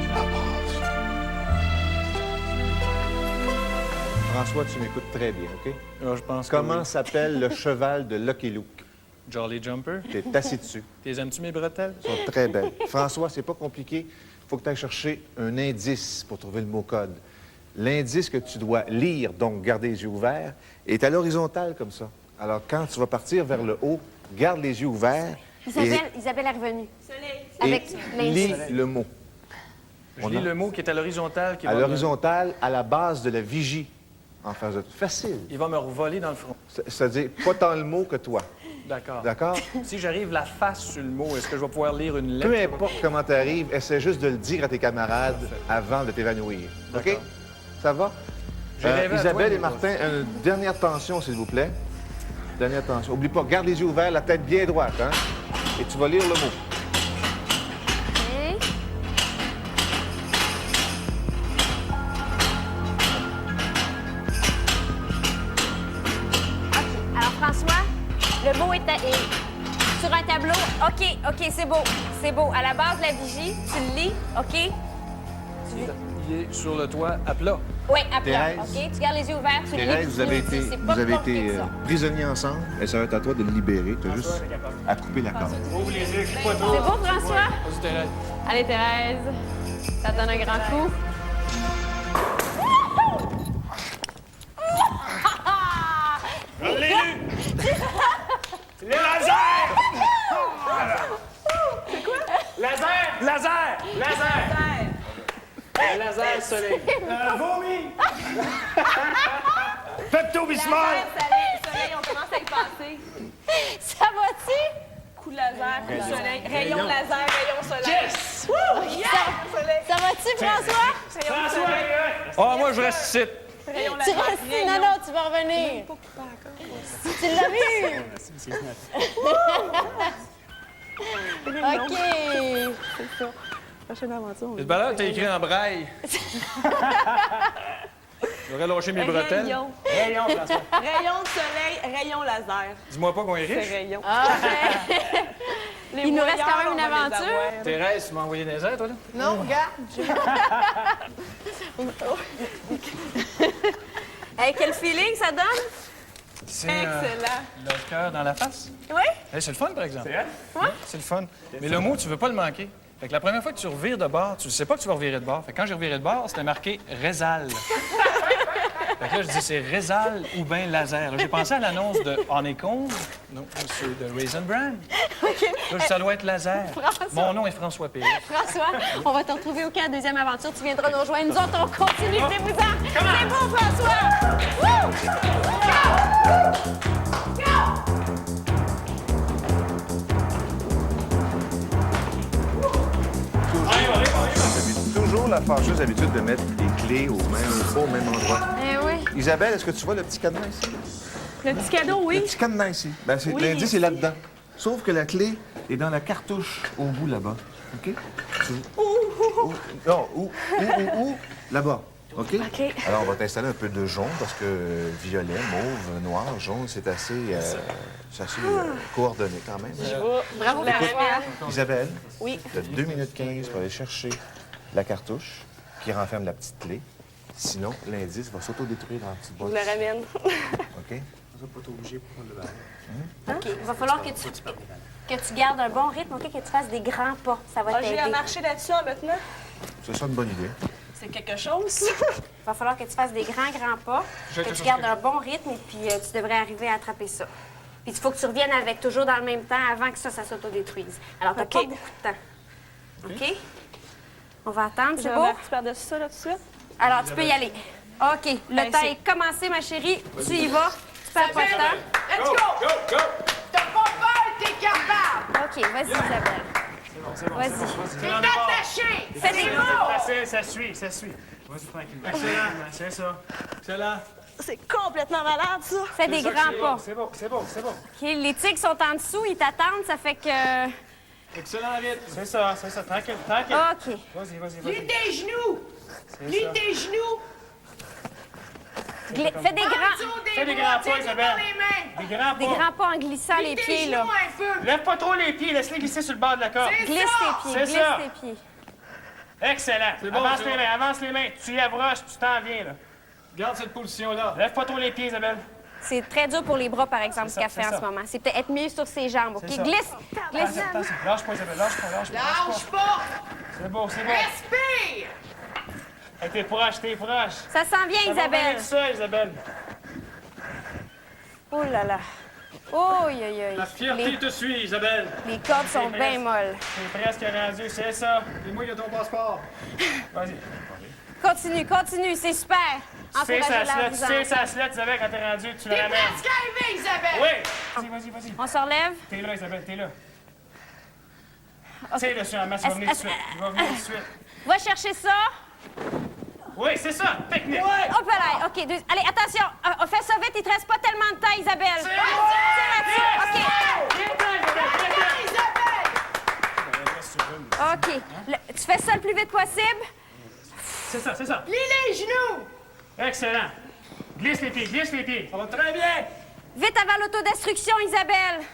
la France. François, tu m'écoutes très bien, OK? Je pense Comment s'appelle le cheval de Lucky Luke? Jolly Jumper. T'es assis dessus. T'es aimes-tu mes bretelles? Elles sont très belles. François, c'est pas compliqué. Il faut que tu ailles chercher un indice pour trouver le mot code. L'indice que tu dois lire, donc garder les yeux ouverts, est à l'horizontale comme ça. Alors, quand tu vas partir vers le haut, garde les yeux ouverts. Isabelle est revenue. Et lis le mot. Je lis le mot qui est à l'horizontale. À l'horizontale, à la base de la vigie. En face de facile. Il va me revoler dans le front. C'est-à-dire, pas tant le mot que toi. D'accord. D'accord? Si j'arrive la face sur le mot, est-ce que je vais pouvoir lire une lettre? Peu importe comment tu arrives, essaie juste de le dire à tes camarades avant de t'évanouir. OK? Ça va? Isabelle et Martin, une dernière tension, s'il vous plaît. Dernière tension. Oublie pas, garde les yeux ouverts, la tête bien droite, hein? Et tu vas lire le mot. Le mot est sur un tableau. OK, c'est beau. C'est beau. À la base de la vigie, tu le lis, OK? pieds sur le toit à plat. Oui, à plat. Thérèse. OK? Tu gardes les yeux ouverts. Tu Thérèse, vous avez été, compliqué que ça. prisonniers ensemble, et ça va être à toi de le libérer. Tu as juste à couper la corde. Ouvre les yeux, crie pas trop. C'est beau, François? Vas-y, Thérèse. Allez, Thérèse. Ça donne un grand coup. Je l'ai eu! Le laser! C'est quoi? Laser! Laser! Laser! Un laser soleil. Vomi! Pepto-Bismol! Soleil, on commence à y passer. Ça va-tu? Coup de laser, coup de soleil. Rayon Rayon. laser, rayon soleil. Yes! Woo! Yeah! Ça va-tu, François? Rayon soleil. Ah, moi, je reste ici. Rayon Tu laser. restes ici? Non, non, tu vas revenir. Tu l'as vu? OK. C'est ça. Prochaine aventure. Le balai, t'as écrit en braille. J'aurais lâché mes bretelles. Rayon. Rayon, François. Rayon de soleil, rayon laser. Dis-moi pas qu'on est C'est riche. rayon. Ah, Il nous reste quand même une aventure. Thérèse, tu m'as envoyé des airs, toi, là? Non, regarde. Hey, quel feeling ça donne? C'est Excellent. le cœur dans la face. Oui? Hey, c'est le fun, par exemple. Ouais? C'est le fun. Mais le mot, tu veux pas le manquer. Fait que la première fois que tu revires de bord, tu ne sais pas que tu vas revirer de bord. Fait que quand j'ai reviré de bord, c'était marqué Rézal. Fait que là, je dis c'est Rézal ou bien laser. Là, j'ai pensé à l'annonce de Honeycomb, non, monsieur de Raisin Bran. Là, ça doit être laser. François. Mon nom est François Pérez. François, on va te retrouver au camp deuxième aventure. Tu viendras nous rejoindre. Nous autres, on continue. C'est vous C'est beau, François! Woo! Go! Toujours la fâcheuse habitude de mettre les clés au même endroit. Eh oui. Isabelle, est-ce que tu vois le petit cadenas ici? Le petit cadeau, oui. Le petit cadenas ici. Ben, Oui, l'indice ici. est là-dedans. Sauf que la clé est dans la cartouche au bout là-bas. OK? Non, où? Là-bas. OK? OK. Alors, on va t'installer un peu de jaune parce que violet, mauve, noir, jaune, c'est assez, coordonné quand même. Bravo, François. Isabelle, Oui. tu as 2 minutes 15 pour aller chercher la cartouche qui renferme la petite clé. Sinon, l'indice va s'autodétruire dans la petite Je boîte. le ramène. OK? OK. Il va falloir que tu gardes un bon rythme, OK? Que tu fasses des grands pas. Ça va J'ai à t'aider. marcher là-dessus maintenant. C'est ça une bonne idée. C'est quelque chose. Il va falloir que tu fasses des grands pas, Je vais que te tu gardes un bon rythme et puis tu devrais arriver à attraper ça. Puis il faut que tu reviennes avec toujours dans le même temps avant que ça s'autodétruise. Alors, tu n'as OK. pas beaucoup de temps. OK? On va attendre, Je c'est vais beau? mettre par-dessus ça là tout de suite. Alors, tu peux y aller. OK. Le Ben, temps c'est- est commencé, ma chérie. Tu y vas. Tu perds pas de temps. Let's go! T'as pas peur, t'es capable! OK, vas-y, Isabelle. Vas-y. T'es attaché! Fais des mots! Ça suit. Vas-y, tranquillement. Excellent, c'est ça. Excellent. C'est complètement malade, ça. Fais des grands pas. C'est bon. OK, les tigres sont en dessous, ils t'attendent, ça fait que... Excellent, vite. C'est ça. Tranquille. OK. Vas-y. Lis tes genoux! Lis tes genoux! Fais des grands... Fais des grands pas, Isabelle. Des grands Des pas. grands pas en glissant les pieds, là. Lève pas trop les pieds, laisse-les glisser sur le bord de la corde. Glisse tes pieds, C'est glisse ça. tes pieds. Excellent. Avance les mains. Tu y approches, tu t'en viens, là. Garde cette position-là. Lève pas trop les pieds, Isabelle. C'est très dur pour les bras, par exemple, ce C'est ça, qu'elle fait c'est en ça. ce moment. C'est peut-être être mieux sur ses jambes, OK? C'est ça. Glisse! Glisse! Attention. Lâche pas, Isabelle. Lâche pas. Lâche pas! C'est bon. Respire! Hey, t'es proche. Ça s'en vient, Ça va bien Isabelle. tout ça, Isabelle. Oh là là. Oh, aïe, aïe. La fierté te suit, Isabelle. Les cordes sont C'est bien presque. molles. T'es presque rendu, c'est ça. Dis-moi, il y a ton passeport. Vas-y. Continue, c'est super. Tu sais Encouragez sa la slette, Isabelle, quand t'es rendu, tu la T'es ramènes. presque arrivé, Isabelle! Oui! Vas-y. On se relève? T'es là, Isabelle, t'es là. Tu sais, là, sur la masse, il va venir tout de suite. Va chercher ça. Oui, c'est ça, technique. Hop là, OK. Allez, attention. On fait ça vite, il te reste pas tellement de temps, Isabelle. Tire là-dessus. OK. Tu fais ça le plus vite possible. C'est ça. Lis les genoux! Excellent. Glisse les pieds. Ça va très bien. Vite avant l'autodestruction, Isabelle.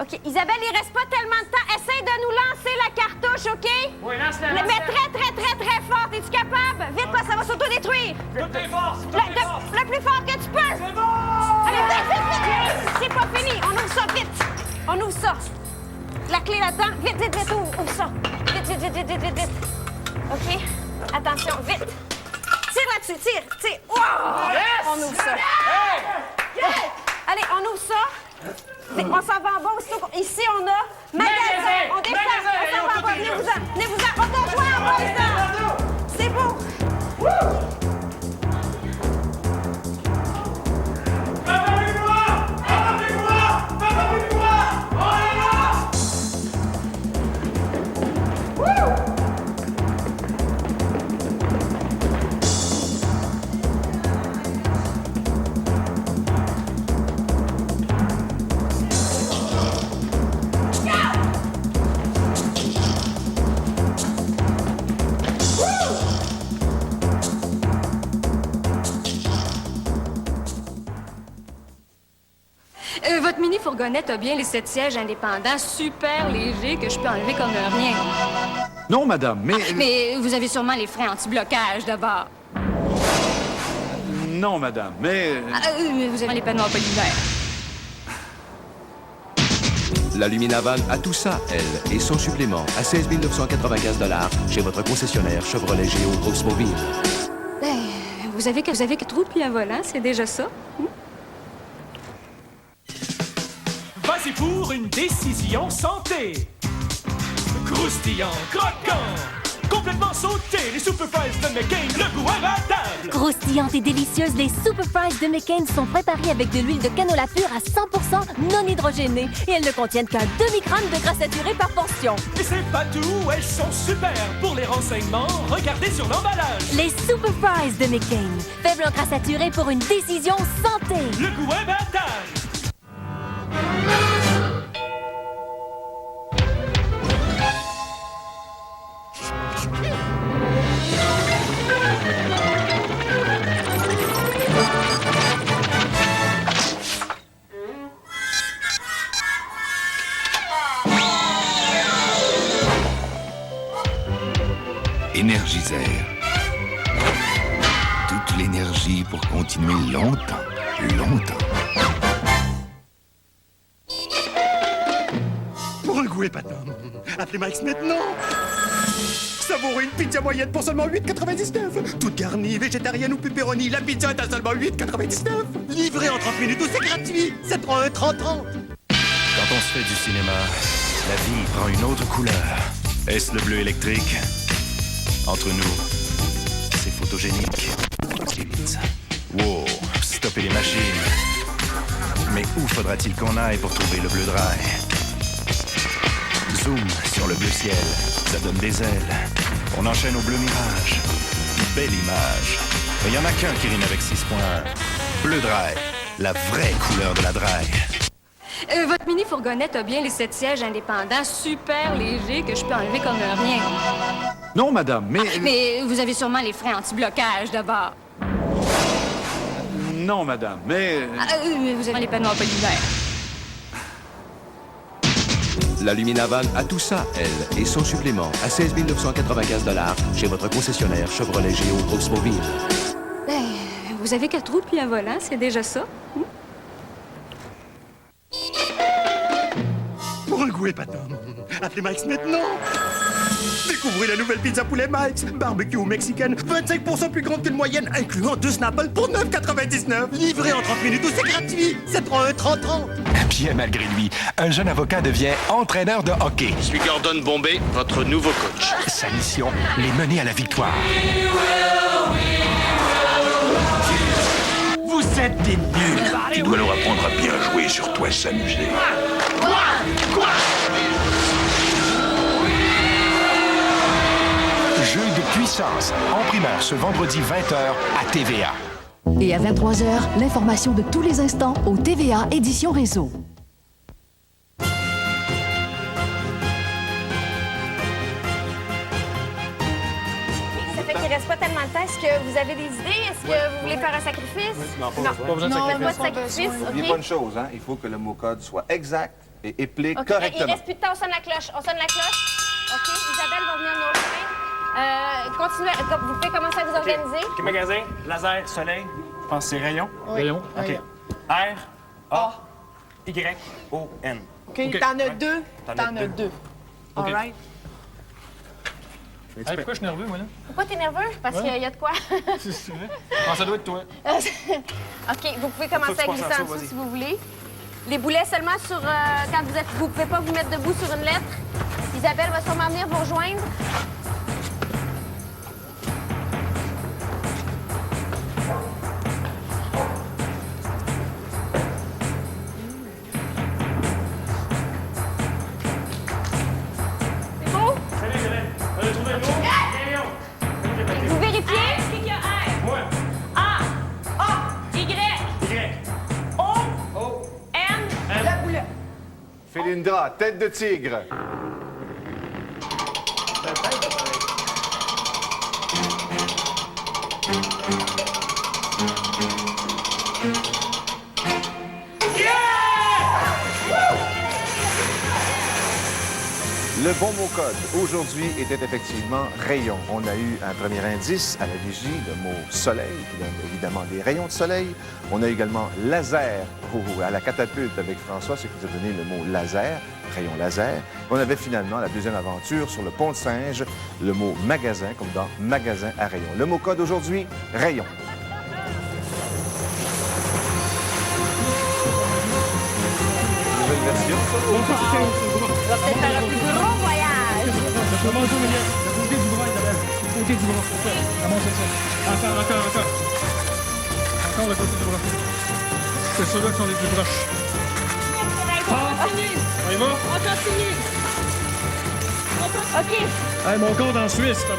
OK. Isabelle, il reste pas tellement de temps. Essaye de nous lancer la cartouche, OK? Oui, lance-la. Mais très clé là-dedans. Vite, vite, vite, ouvre ça. Vite, vite, vite, vite, vite, vite, vite. OK? Attention, vite. Tire là-dessus, tire. Wow! Yes! On ouvre ça. Hey! Allez, on ouvre ça. On s'en va en bas aussitôt. Ici, on a magasin. On descend. On s'en va en bas. Venez-vous-en. On t'a joué en bas, ça. C'est beau. Votre mini-fourgonnette a bien les 7 sièges indépendants, super légers, que je peux enlever comme de rien. Non, madame, mais... Mais vous avez sûrement les freins anti-blocage d'abord. Non, madame, mais... Vous avez les panneaux apollinaires. La Lumina-Van a tout ça, elle, et son supplément à 16 995 $ chez votre concessionnaire Chevrolet Géo Oldsmobile. Ben, vous avez que trop de pieds à volant, c'est déjà ça. Vas-y pour une décision santé. Croustillant, croquant, complètement sauté, les Super Fries de McCain, le goût imbattable. Croustillantes et délicieuses, les Super Fries de McCain sont préparées avec de l'huile de canola pure à 100% non hydrogénée et elles ne contiennent qu'un demi-gramme de gras saturé par portion. Et c'est pas tout, elles sont super. Pour les renseignements, regardez sur l'emballage. Les Super Fries de McCain, faible en gras saturé pour une décision santé. Le goût imbattable. Énergiseur. Toute l'énergie pour continuer longtemps, longtemps. Pour un goût épatant, appelez Mike maintenant. Savourez une pizza moyenne pour seulement 8,99. Toute garnie, végétarienne ou pepperoni, la pizza est à seulement 8,99. Livré en 30 minutes ou c'est gratuit. Ça prend un 30-30. Quand on se fait du cinéma, la vie prend une autre couleur. Est-ce le bleu électrique? Entre nous, c'est photogénique. Wow, stopper les machines. Mais où faudra-t-il qu'on aille pour trouver le bleu dry? Zoom sur le bleu ciel, ça donne des ailes. On enchaîne au bleu mirage. Belle image. Mais il y en a qu'un qui rime avec 6 points. Bleu dry, la vraie couleur de la dry. Votre mini-fourgonnette a bien les 7 sièges indépendants, super légers, que je peux enlever comme de rien. Non, madame, mais... Mais vous avez sûrement les freins anti-blocage d'abord. Non, madame, mais... Vous avez les panneaux apollinaires. La Lumina-Van a tout ça, elle, et son supplément à 16 995 $ chez votre concessionnaire Chevrolet Géo Oldsmobile. Ben, vous avez que trop de pieds à volant, c'est déjà ça. Pour un goût épatant, appelez Mike's maintenant. Découvrez la nouvelle pizza poulet Mike's, barbecue mexicaine, 25% plus grande qu'une moyenne, incluant 2 Snapple pour 9,99. Livré en 30 minutes ou c'est gratuit. Ça prend un 30-30. Bien malgré lui, un jeune avocat devient entraîneur de hockey. Je suis Gordon Bombay, votre nouveau coach. Sa mission, les mener à la victoire. Vous êtes des nuls. Tu dois leur apprendre à bien jouer, surtout à s'amuser. Quoi? Jeu de puissance, en primaire ce vendredi 20h à TVA. Et à 23h, l'information de tous les instants au TVA Édition Réseau. Ça fait qu'il reste pas tellement de temps. Est-ce que vous avez des idées? Est-ce que vous voulez faire un sacrifice? Non, pas besoin de pas sacrifice. de sacrifice. N'oubliez pas une chose, hein? Il faut que le mot-code soit exact et éplé OK. correctement. Il reste plus de temps, on sonne la cloche. On sonne la cloche. OK, Isabelle va venir nous rejoindre. Continuez, vous pouvez commencer à vous organiser. OK, magasin, laser, soleil. Je pense que c'est rayon. Oui. Rayon. OK. R, A, Y, O, N. OK? T'en as deux. T'en as deux. OK. All right? Hey, pourquoi je suis nerveux, moi, là? Pourquoi t'es nerveux? Parce Ouais. qu'il y a de quoi? C'est vrai? Ah, ça doit être toi. OK, vous pouvez commencer à Faut que tu glisser penses à en ça, dessous vas-y. si vous voulez. Les boulets seulement sur quand vous êtes. Vous pouvez pas vous mettre debout sur une lettre. Isabelle va sûrement venir vous rejoindre. C'est beau? Vous vérifiez? Est-ce qu'il y a R? Ouais. A, Y, O, N. Le boulet. Félindra, tête de tigre. Le bon mot code aujourd'hui était effectivement rayon. On a eu un premier indice à la vigie, le mot soleil, qui donne évidemment des rayons de soleil. On a également laser à la catapulte avec François, ce qui nous a donné le mot laser, rayon laser. On avait finalement la deuxième aventure sur le pont de Singe, le mot magasin, comme dans magasin à rayon. Le mot code aujourd'hui, rayon. Nouvelle version, ça? On va peut-être faire un plus gros voyage. Côté du bras, Isabelle. Côté du bras. Comment c'est ça? Encore. Encore le côté du bras. C'est ceux-là qui sont les plus proches. On y va? On continue. OK. Hey, mon compte en Suisse, là.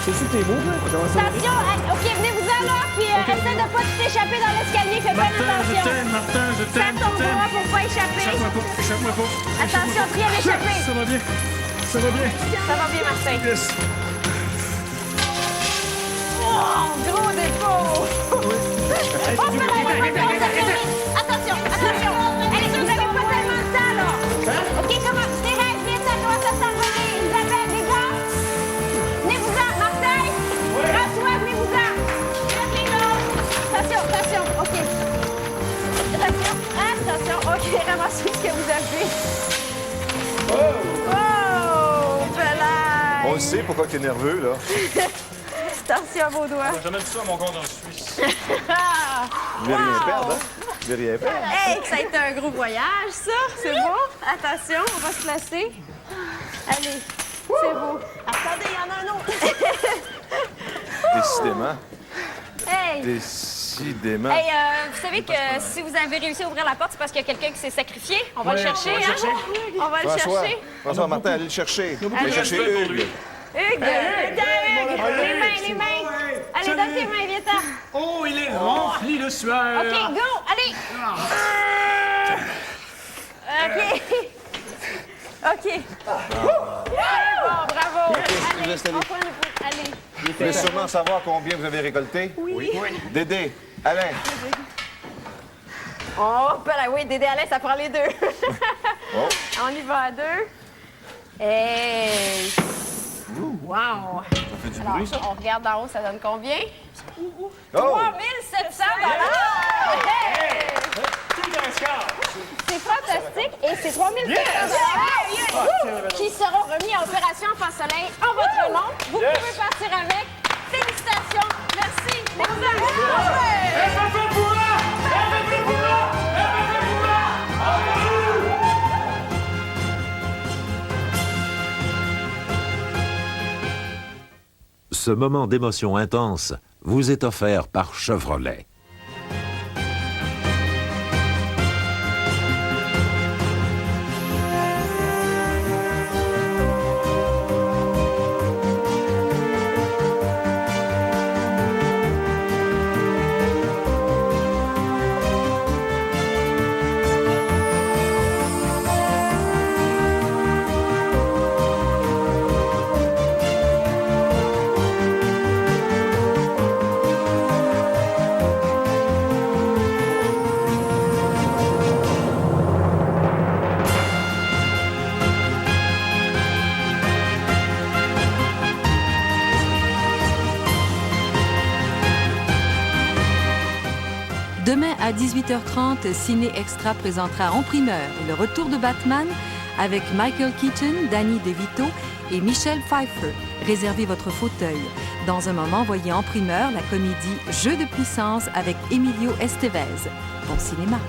C'est-tu que t'es beau, là? Attention, OK, venez-vous-en là, puis essaie de pas t'échapper dans l'escalier, fais bien attention. Martin, je t'aime, Serre ton bras pour pas échapper. Échappe-moi pas. Attention, rien d'échapper. Ça va bien. Ça va bien, Martin. Yes. Oh, gros défaut. On peut attention. Allez, vous n'avez pas tellement de temps, là. OK, comment? Thérèse, viens, ça doit s'envoler. Isabelle, les gars. Venez-vous-en, Martin. François, venez-vous-en. Attention. OK. Attention. OK, ramassez ce que vous avez. Oh, Belair. On le sait pourquoi tu es nerveux, là. Attention à vos doigts. J'ai jamais dit ça à mon compte en Suisse. Vous voulez rien perdre, hein? Vous voulez rien perdre. Hey, ça a été un gros voyage, ça. C'est bon? Attention, on va se placer. Allez, c'est beau. Attendez, il y en a un autre. Décidément. Hey! Décidément. Hey, vous savez que si vous avez réussi à ouvrir la porte, c'est parce qu'il y a quelqu'un qui s'est sacrifié. On va le chercher, hein? On va le chercher. François, Martin, allez le chercher. Allez chercher Hugues. Hugues! Les mains! Allez, donne tes mains, viens-t'en. Oh, il est rempli de sueur. OK, go! Allez! OK. Bon, bravo. Allez, on prend le bout. Allez. Vous voulez sûrement savoir combien vous avez récolté? Oui. Dédé, Alain. Oh, ben oui, Dédé Alain, ça prend les deux. Oh. On y va à deux. Hey! Wow! Ça fait du bruit, ça? On regarde d'en haut, ça donne combien? Oh! 3 700 Hey! C'est fantastique et c'est 3 700 qui seront remis à Opération Enfant Soleil en votre nom. Vous pouvez partir avec. Félicitations. Merci. Ce moment d'émotion intense vous est offert par Chevrolet. Demain à 18h30, Ciné Extra présentera en primeur le retour de Batman avec Michael Keaton, Danny DeVito et Michelle Pfeiffer. Réservez votre fauteuil. Dans un moment, voyez en primeur la comédie Jeu de puissance avec Emilio Estevez. Bon cinéma!